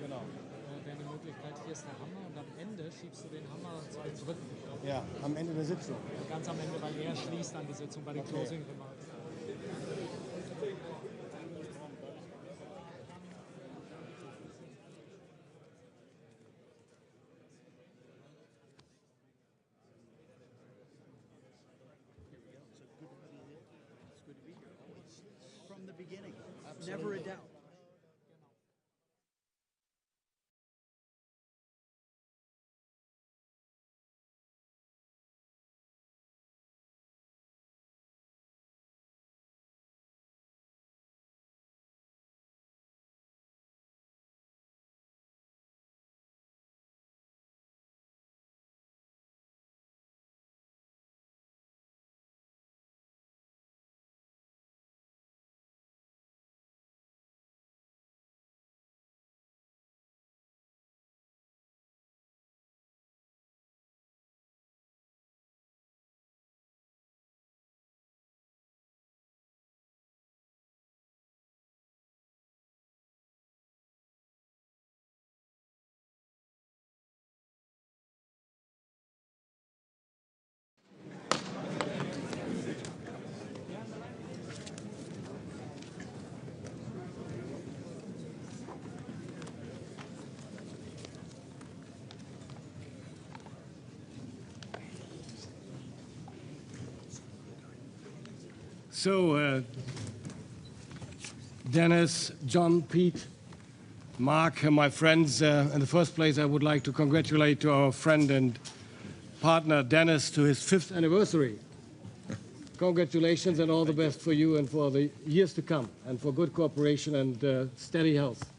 Genau. Wäre eine Möglichkeit, hier ist der Hammer und am Ende schiebst du den Hammer zu ins Rücken. Ja, am Ende der Sitzung. Ganz am Ende, weil er schließt dann die Sitzung bei den Closing Remarks. From the beginning, never a doubt. So, Dennis, John, Pete, Mark, my friends, in the first place, I would like to congratulate our friend and partner, Dennis, to his 5th anniversary. Congratulations and all the best for you and for the years to come, and for good cooperation and steady health.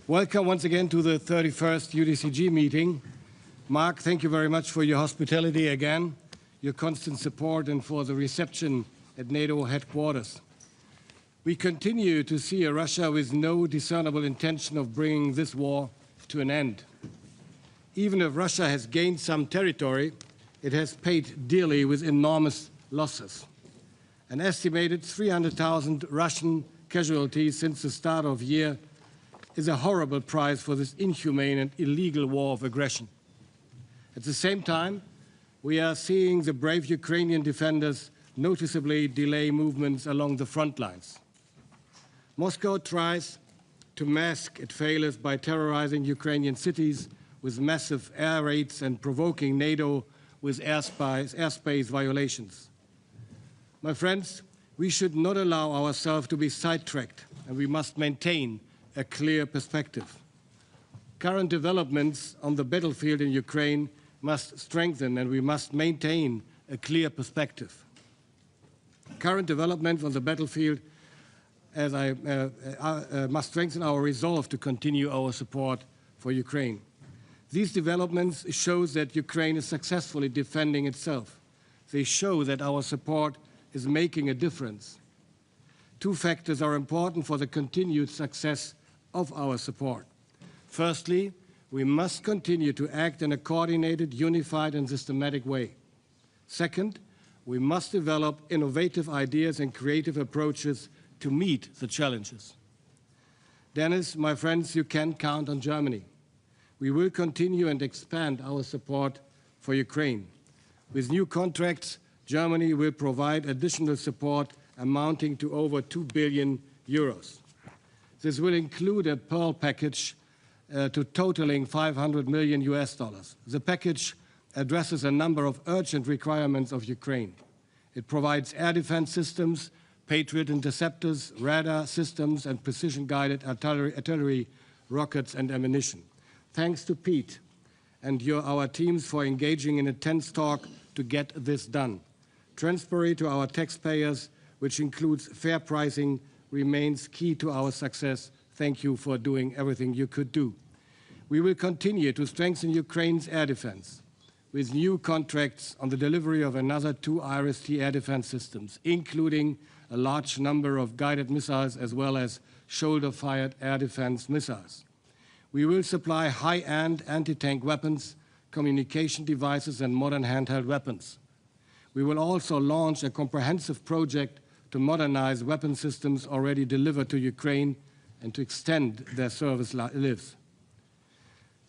Welcome once again to the 31st UDCG meeting. Mark, thank you very much for your hospitality again, your constant support, and for the reception at NATO headquarters. We continue to see a Russia with no discernible intention of bringing this war to an end. Even if Russia has gained some territory, it has paid dearly with enormous losses. An estimated 300,000 Russian casualties since the start of the year is a horrible price for this inhumane and illegal war of aggression. At the same time, we are seeing the brave Ukrainian defenders noticeably delay movements along the front lines. Moscow tries to mask its failures by terrorizing Ukrainian cities with massive air raids and provoking NATO with airspace violations. My friends, we should not allow ourselves to be sidetracked, and we must maintain a clear perspective. Current developments on the battlefield in Ukraine must strengthen, and we must maintain a clear perspective. Current developments on the battlefield must strengthen our resolve to continue our support for Ukraine. These developments show that Ukraine is successfully defending itself. They show that our support is making a difference. Two factors are important for the continued success of our support. Firstly, we must continue to act in a coordinated, unified, and systematic way. Second, we must develop innovative ideas and creative approaches to meet the challenges. Dennis, my friends, you can count on Germany. We will continue and expand our support for Ukraine. With new contracts, Germany will provide additional support amounting to over 2 billion euros. This will include a Pearl package to totaling $500 million US. The package addresses a number of urgent requirements of Ukraine. It provides air defense systems, Patriot interceptors, radar systems, and precision-guided artillery, rockets, and ammunition. Thanks to Pete and our teams for engaging in a tense talk to get this done. Transparency to our taxpayers, which includes fair pricing, remains key to our success. Thank you for doing everything you could do. We will continue to strengthen Ukraine's air defense with new contracts on the delivery of another 2 IRIS-T air defense systems, including a large number of guided missiles as well as shoulder-fired air defense missiles. We will supply high-end anti-tank weapons, communication devices, and modern handheld weapons. We will also launch a comprehensive project to modernize weapon systems already delivered to Ukraine and to extend their service lives.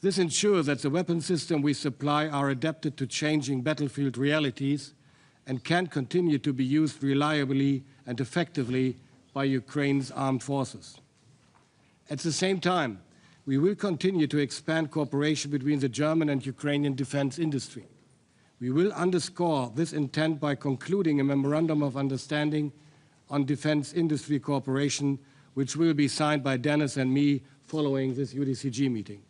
This ensures that the weapon systems we supply are adapted to changing battlefield realities and can continue to be used reliably and effectively by Ukraine's armed forces. At the same time, we will continue to expand cooperation between the German and Ukrainian defense industry. We will underscore this intent by concluding a memorandum of understanding on defense industry cooperation, which will be signed by Dennis and me following this UDCG meeting.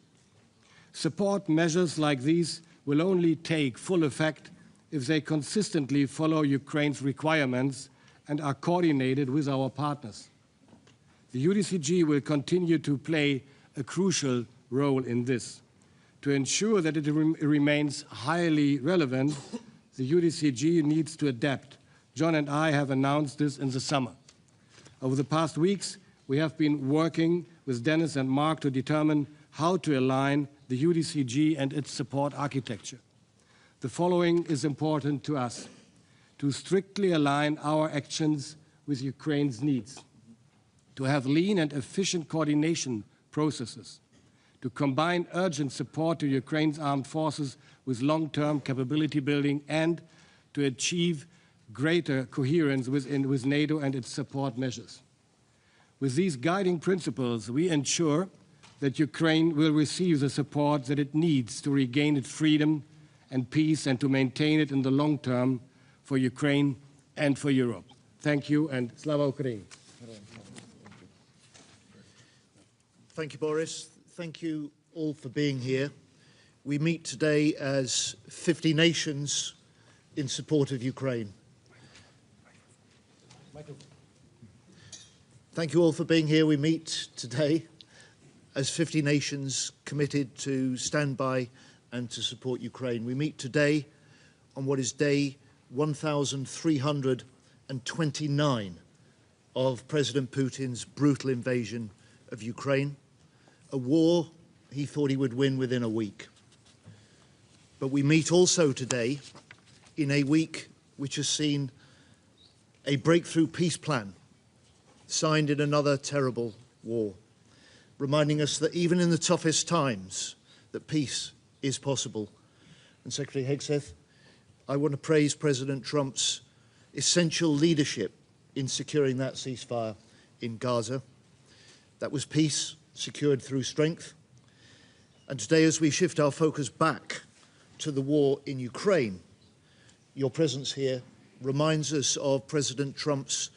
Support measures like these will only take full effect if they consistently follow Ukraine's requirements and are coordinated with our partners. The UDCG will continue to play a crucial role in this. To ensure that it remains highly relevant, the UDCG needs to adapt. John and I have announced this in the summer. Over the past weeks, we have been working with Dennis and Mark to determine how to align the UDCG and its support architecture. The following is important to us: to strictly align our actions with Ukraine's needs, to have lean and efficient coordination processes, to combine urgent support to Ukraine's armed forces with long-term capability building, and to achieve greater coherence with NATO and its support measures. With these guiding principles, we ensure that Ukraine will receive the support that it needs to regain its freedom and peace and to maintain it in the long term for Ukraine and for Europe. Thank you, and Slava Ukraini. Thank you, Boris. Thank you all for being here. We meet today as 50 nations in support of Ukraine. Thank you all for being here. We meet today as 50 nations committed to stand by and to support Ukraine. We meet today on what is day 1,329 of President Putin's brutal invasion of Ukraine, a war he thought he would win within a week. But we meet also today in a week which has seen a breakthrough peace plan signed in another terrible war, reminding us that even in the toughest times, that peace is possible. And Secretary Hegseth, I want to praise President Trump's essential leadership in securing that ceasefire in Gaza. That was peace secured through strength. And today, as we shift our focus back to the war in Ukraine, your presence here reminds us of President Trump's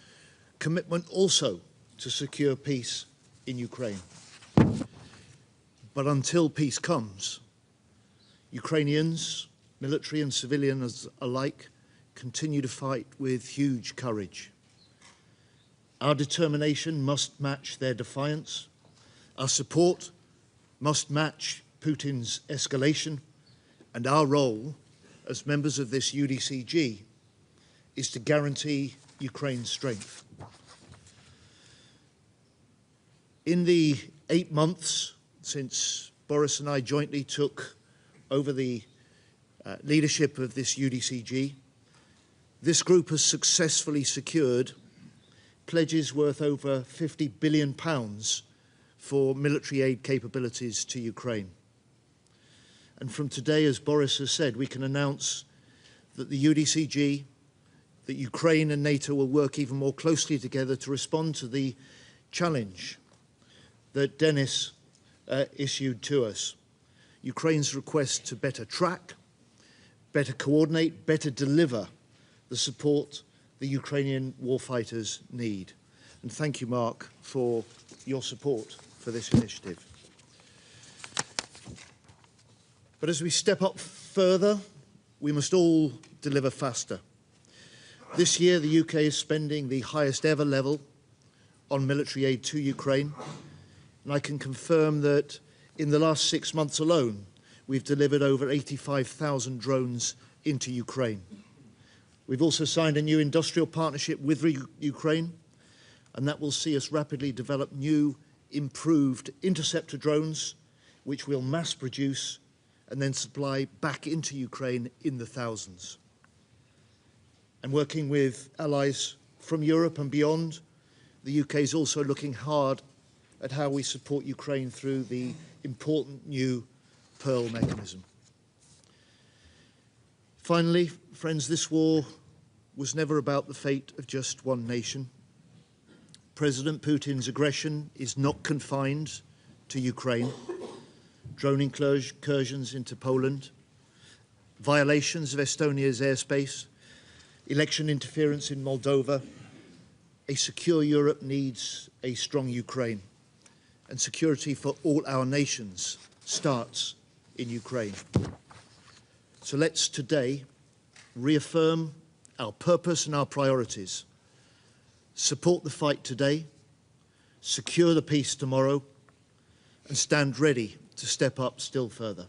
commitment also to secure peace in Ukraine. But until peace comes, Ukrainians, military and civilians alike, continue to fight with huge courage. Our determination must match their defiance. Our support must match Putin's escalation. And our role as members of this UDCG is to guarantee Ukraine's strength. In the 8 months since Boris and I jointly took over the leadership of this UDCG, this group has successfully secured pledges worth over £50 billion for military aid capabilities to Ukraine. And from today, as Boris has said, we can announce that the UDCG, that Ukraine and NATO will work even more closely together to respond to the challenge that Dennis issued to us. Ukraine's request to better track, better coordinate, better deliver the support the Ukrainian warfighters need. And thank you, Mark, for your support for this initiative. But as we step up further, we must all deliver faster. This year, the UK is spending the highest ever level on military aid to Ukraine. And I can confirm that in the last 6 months alone, we've delivered over 85,000 drones into Ukraine. We've also signed a new industrial partnership with Ukraine, and that will see us rapidly develop new, improved interceptor drones, which we'll mass produce and then supply back into Ukraine in the thousands. And working with allies from Europe and beyond, the UK is also looking hard at how we support Ukraine through the important new Pearl mechanism. Finally, friends, this war was never about the fate of just one nation. President Putin's aggression is not confined to Ukraine. Drone incursions into Poland, violations of Estonia's airspace, election interference in Moldova. A secure Europe needs a strong Ukraine, and security for all our nations starts in Ukraine. So let's today reaffirm our purpose and our priorities, support the fight today, secure the peace tomorrow, and stand ready to step up still further.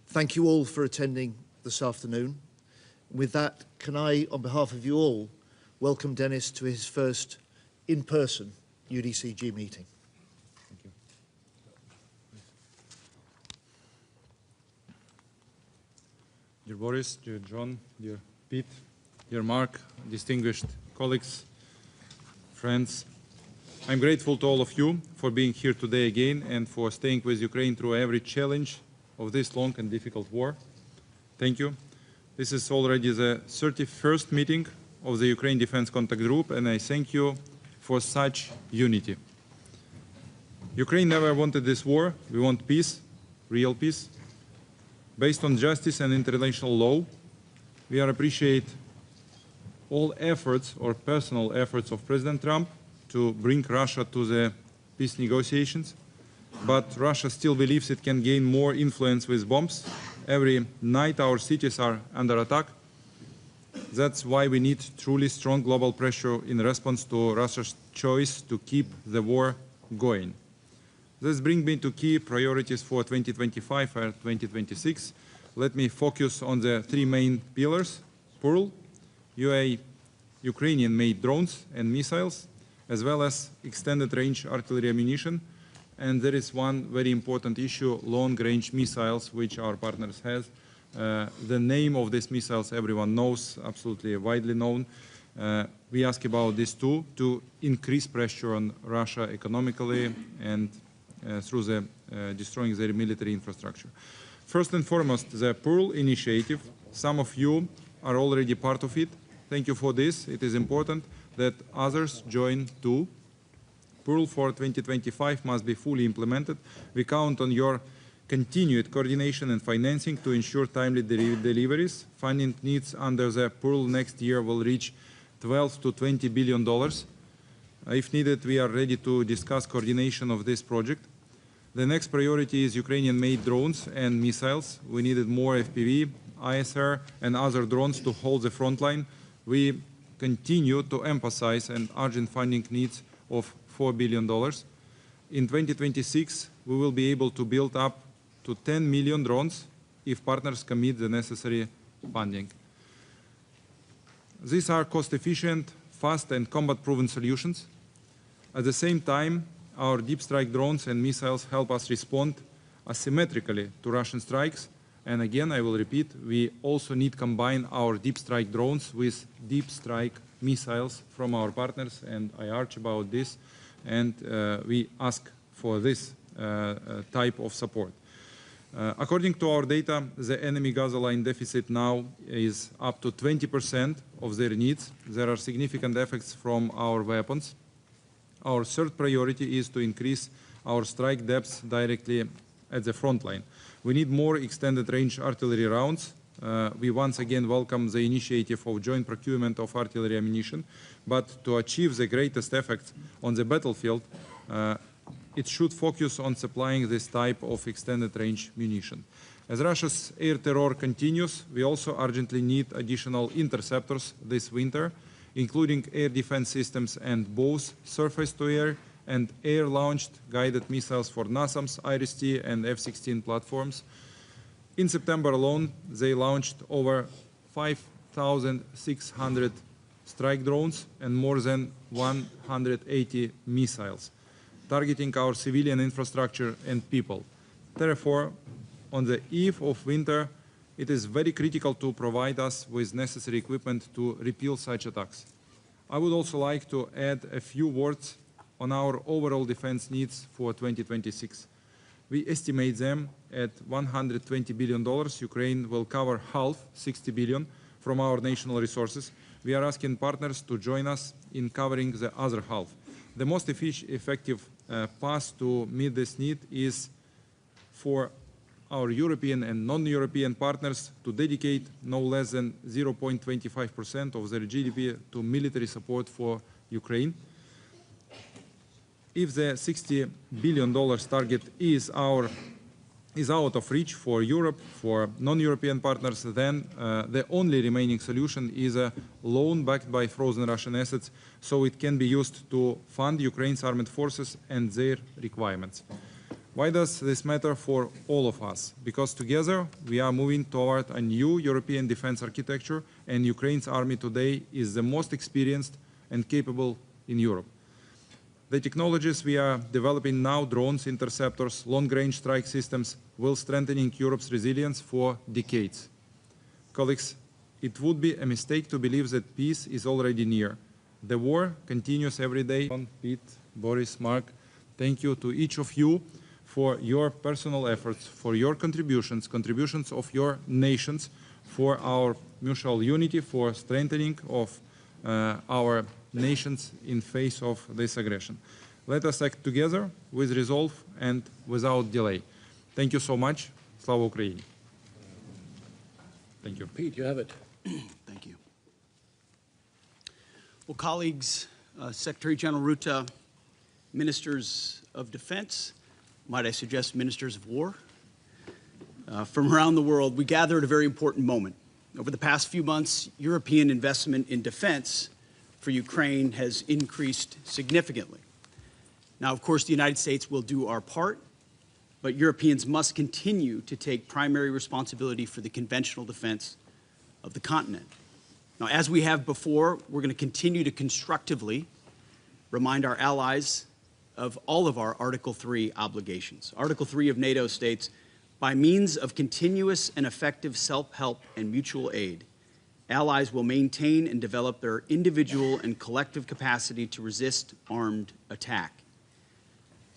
Thank you all for attending this afternoon. With that, can I, on behalf of you all, welcome Dennis to his first in-person UDCG meeting. Thank you. Dear Boris, dear John, dear Pete, dear Mark, distinguished colleagues, friends, I'm grateful to all of you for being here today again and for staying with Ukraine through every challenge of this long and difficult war. Thank you. This is already the 31st meeting of the Ukraine Defense Contact Group, and I thank you for such unity. Ukraine never wanted this war. We want peace, real peace, based on justice and international law. We appreciate all efforts or personal efforts of President Trump to bring Russia to the peace negotiations, but Russia still believes it can gain more influence with bombs. Every night our cities are under attack. That's why we need truly strong global pressure in response to Russia's choice to keep the war going. This brings me to key priorities for 2025 and 2026. Let me focus on the three main pillars: Pearl, Ukrainian-made drones and missiles, as well as extended-range artillery ammunition. And there is one very important issue, long-range missiles, which our partners have. The name of these missiles everyone knows, absolutely widely known. We ask about this too, to increase pressure on Russia economically and through the destroying their military infrastructure. First and foremost, the Pearl initiative. Some of you are already part of it. Thank you for this. It is important that others join too. Pearl for 2025 must be fully implemented. We count on your continued coordination and financing to ensure timely deliveries. Funding needs under the Pearl next year will reach $12 to $20 billion. If needed, we are ready to discuss coordination of this project. The next priority is Ukrainian-made drones and missiles. We needed more FPV, ISR, and other drones to hold the front line. We continue to emphasize an urgent funding needs of $4 billion. In 2026, we will be able to build up to 10 million drones if partners commit the necessary funding. These are cost-efficient, fast, and combat-proven solutions. At the same time, our deep strike drones and missiles help us respond asymmetrically to Russian strikes. And again, I will repeat, we also need to combine our deep strike drones with deep strike missiles from our partners, and I argue about this, and we ask for this type of support. According to our data, the enemy Gaza line deficit now is up to 20% of their needs. There are significant effects from our weapons. Our third priority is to increase our strike depths directly at the front line. We need more extended-range artillery rounds. We once again welcome the initiative of joint procurement of artillery ammunition, but to achieve the greatest effect on the battlefield, it should focus on supplying this type of extended-range munition. As Russia's air terror continues, we also urgently need additional interceptors this winter, including air defense systems and both surface-to-air and air-launched guided missiles for NASAMS, IRIS-T, and F-16 platforms. In September alone, they launched over 5,600 strike drones and more than 180 missiles, targeting our civilian infrastructure and people. Therefore, on the eve of winter, it is very critical to provide us with necessary equipment to repel such attacks. I would also like to add a few words on our overall defense needs for 2026. We estimate them at $120 billion. Ukraine will cover half, 60 billion, from our national resources. We are asking partners to join us in covering the other half. The most effective path to meet this need is for our European and non-European partners to dedicate no less than 0.25% of their GDP to military support for Ukraine. If the $60 billion target is out of reach for Europe, for non-European partners, then the only remaining solution is a loan backed by frozen Russian assets, so it can be used to fund Ukraine's armed forces and their requirements. Why does this matter for all of us? Because together we are moving toward a new European defense architecture, and Ukraine's army today is the most experienced and capable in Europe. The technologies we are developing now, drones, interceptors, long-range strike systems, will strengthen Europe's resilience for decades. Colleagues, it would be a mistake to believe that peace is already near. The war continues every day. Pete, Boris, Mark, thank you to each of you for your personal efforts, for your contributions of your nations, for our mutual unity, for strengthening of our nations in face of this aggression. Let us act together with resolve and without delay. Thank you so much. Slava Ukraini. Thank you. Pete, you have it. Thank you. Well, colleagues, Secretary General Rutte, ministers of defense, might I suggest ministers of war, from around the world, we gather at a very important moment. Over the past few months, European investment in defense for Ukraine has increased significantly. Now, of course, the United States will do our part, but Europeans must continue to take primary responsibility for the conventional defense of the continent. Now, as we have before, we're going to continue to constructively remind our allies of all of our Article 3 obligations. Article 3 of NATO states, by means of continuous and effective self-help and mutual aid, allies will maintain and develop their individual and collective capacity to resist armed attack.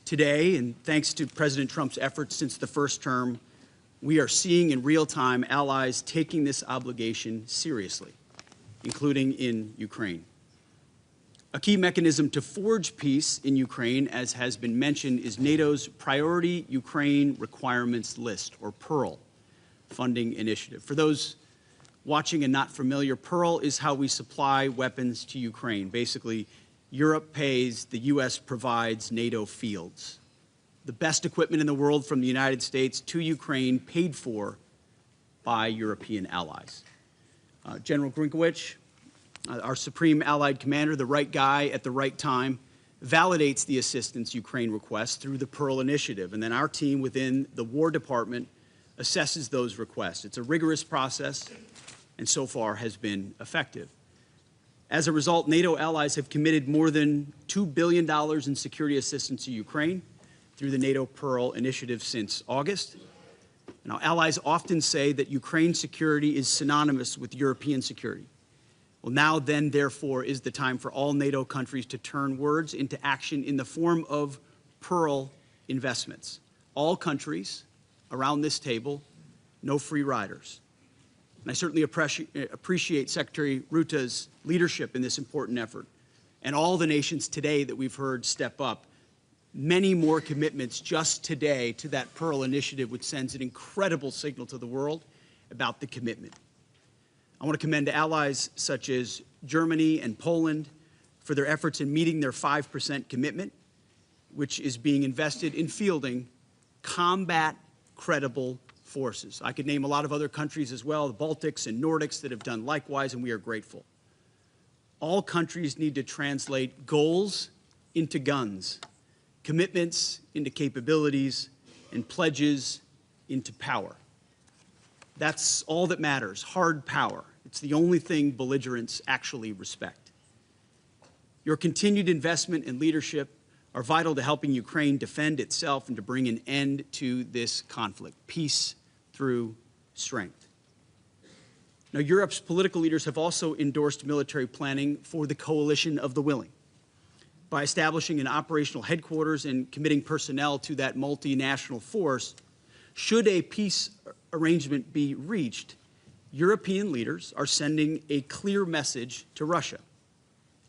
Today, and thanks to President Trump's efforts since the first term, we are seeing in real time allies taking this obligation seriously, including in Ukraine. A key mechanism to forge peace in Ukraine, as has been mentioned, is NATO's Priority Ukraine Requirements List, or PEARL, funding initiative. For those watching and not familiar, PEARL is how we supply weapons to Ukraine. Basically, Europe pays, the U.S. provides NATO fields. The best equipment in the world from the United States to Ukraine, paid for by European allies. General Grinkowicz, our Supreme Allied Commander, the right guy at the right time, validates the assistance Ukraine requests through the PEARL initiative, and then our team within the War Department assesses those requests. It's a rigorous process, and so far has been effective. As a result, NATO allies have committed more than $2 billion in security assistance to Ukraine through the NATO PEARL initiative since August. Now, allies often say that Ukraine's security is synonymous with European security. Well, now then, therefore, is the time for all NATO countries to turn words into action in the form of PEARL investments. All countries around this table, no free riders. And I certainly appreciate Secretary Rutte's leadership in this important effort, and all the nations today that we've heard step up. Many more commitments just today to that PEARL initiative, which sends an incredible signal to the world about the commitment. I want to commend allies such as Germany and Poland for their efforts in meeting their 5% commitment, which is being invested in fielding combat-credible forces. I could name a lot of other countries as well, the Baltics and Nordics, that have done likewise, and we are grateful. All countries need to translate goals into guns, commitments into capabilities, and pledges into power. That's all that matters, hard power. It's the only thing belligerents actually respect. Your continued investment and leadership are vital to helping Ukraine defend itself and to bring an end to this conflict, peace through strength. Now, Europe's political leaders have also endorsed military planning for the coalition of the willing. by establishing an operational headquarters and committing personnel to that multinational force, should a peace arrangement be reached, European leaders are sending a clear message to Russia.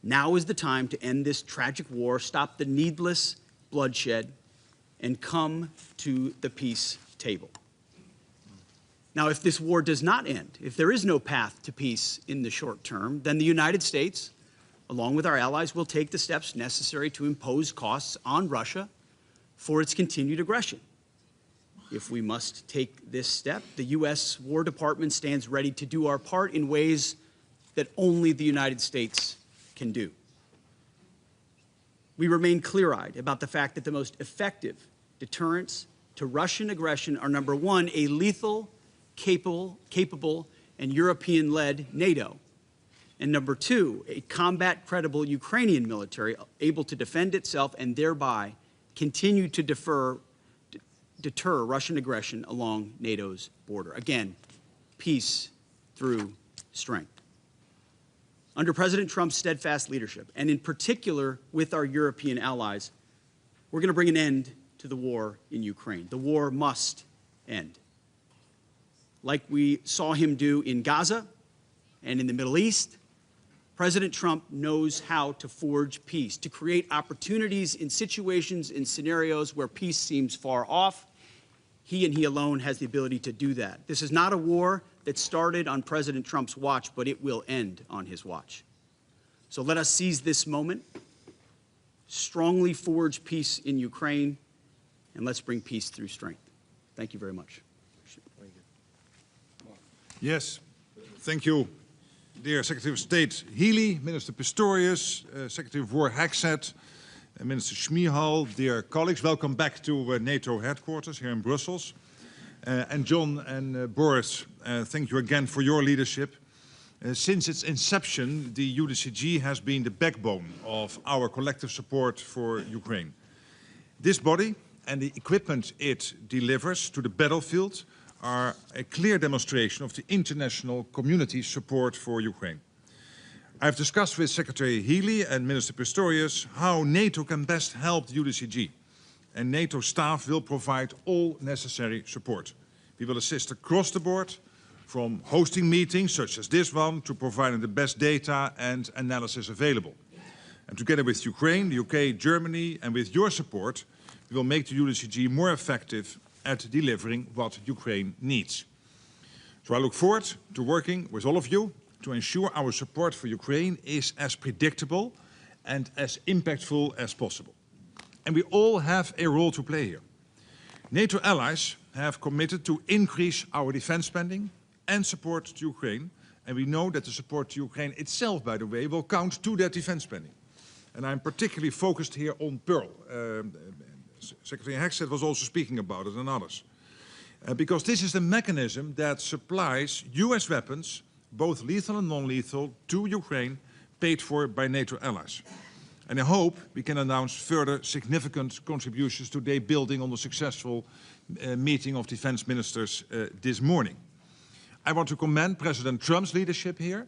Now is the time to end this tragic war, stop the needless bloodshed, and come to the peace table. Now, if this war does not end, if there is no path to peace in the short term, then the United States, along with our allies, will take the steps necessary to impose costs on Russia for its continued aggression. If we must take this step, the U.S. War Department stands ready to do our part in ways that only the United States can do. We remain clear-eyed about the fact that the most effective deterrents to Russian aggression are, number one, a lethal, capable, and European-led NATO, and number two, a combat-credible Ukrainian military able to defend itself and thereby continue to deter Russian aggression along NATO's border. Again, peace through strength. Under President Trump's steadfast leadership, and in particular with our European allies, we're going to bring an end to the war in Ukraine. The war must end. Like we saw him do in Gaza and in the Middle East, President Trump knows how to forge peace, to create opportunities in situations, in scenarios where peace seems far off. He and he alone has the ability to do that. This is not a war that started on President Trump's watch, but it will end on his watch. So let us seize this moment, strongly forge peace in Ukraine, and let's bring peace through strength. Thank you very much. Yes, thank you, dear Secretary of State Healy, Minister Pistorius, Secretary of War Hegseth, Minister Schmihal, dear colleagues. Welcome back to NATO headquarters here in Brussels. And John and Boris, thank you again for your leadership. Since its inception, the UDCG has been the backbone of our collective support for Ukraine. This body and the equipment it delivers to the battlefield are a clear demonstration of the international community's support for Ukraine. I've discussed with Secretary Healy and Minister Pistorius how NATO can best help the UDCG, and NATO staff will provide all necessary support. We will assist across the board, from hosting meetings such as this one to providing the best data and analysis available. And together with Ukraine, the UK, Germany, and with your support, we will make the UDCG more effective at delivering what Ukraine needs. So I look forward to working with all of you to ensure our support for Ukraine is as predictable and as impactful as possible. And we all have a role to play here. NATO allies have committed to increase our defense spending and support to Ukraine, and we know that the support to Ukraine itself, by the way, will count to that defense spending. And I'm particularly focused here on Pearl. Secretary Hegseth was also speaking about it, and others. Because this is the mechanism that supplies US weapons, both lethal and non-lethal, to Ukraine, paid for by NATO allies. And I hope we can announce further significant contributions today, building on the successful meeting of defense ministers this morning. I want to commend President Trump's leadership here.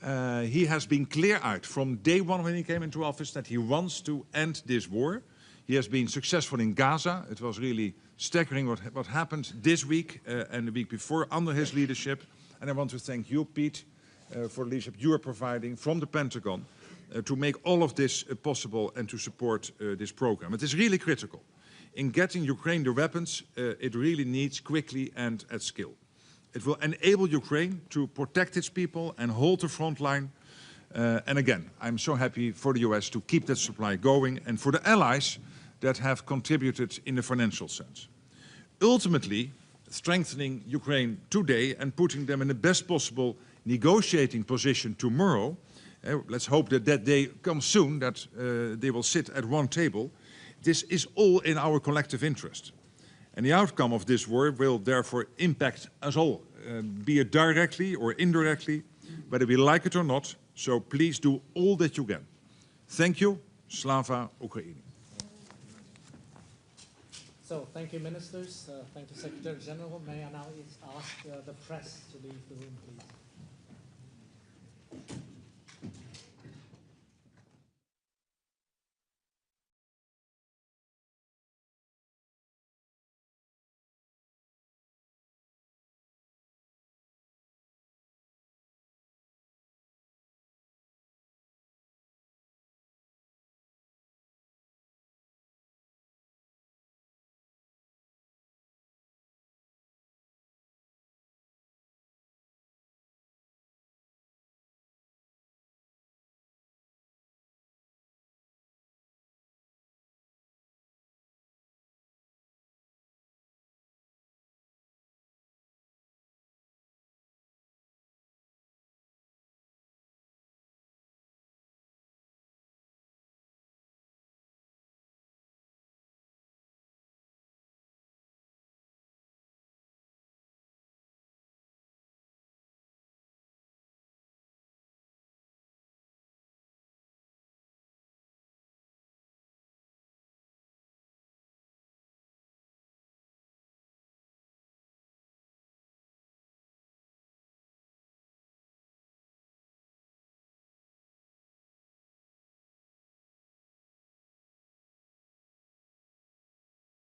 He has been clear-eyed from day one when he came into office that he wants to end this war. He has been successful in Gaza. It was really staggering what happened this week and the week before under his leadership. And I want to thank you, Pete, for the leadership you are providing from the Pentagon to make all of this possible and to support this program. It is really critical. In getting Ukraine the weapons it really needs quickly and at scale. It will enable Ukraine to protect its people and hold the front line. And again, I'm so happy for the US to keep that supply going and for the allies that have contributed in the financial sense. Ultimately, strengthening Ukraine today and putting them in the best possible negotiating position tomorrow, let's hope that that day comes soon, that they will sit at one table. This is all in our collective interest. And the outcome of this war will therefore impact us all, be it directly or indirectly, whether we like it or not. So please do all that you can. Thank you. Slava Ukraini. So thank you, ministers. Thank you, Secretary General. May I now ask the press to leave the room, please.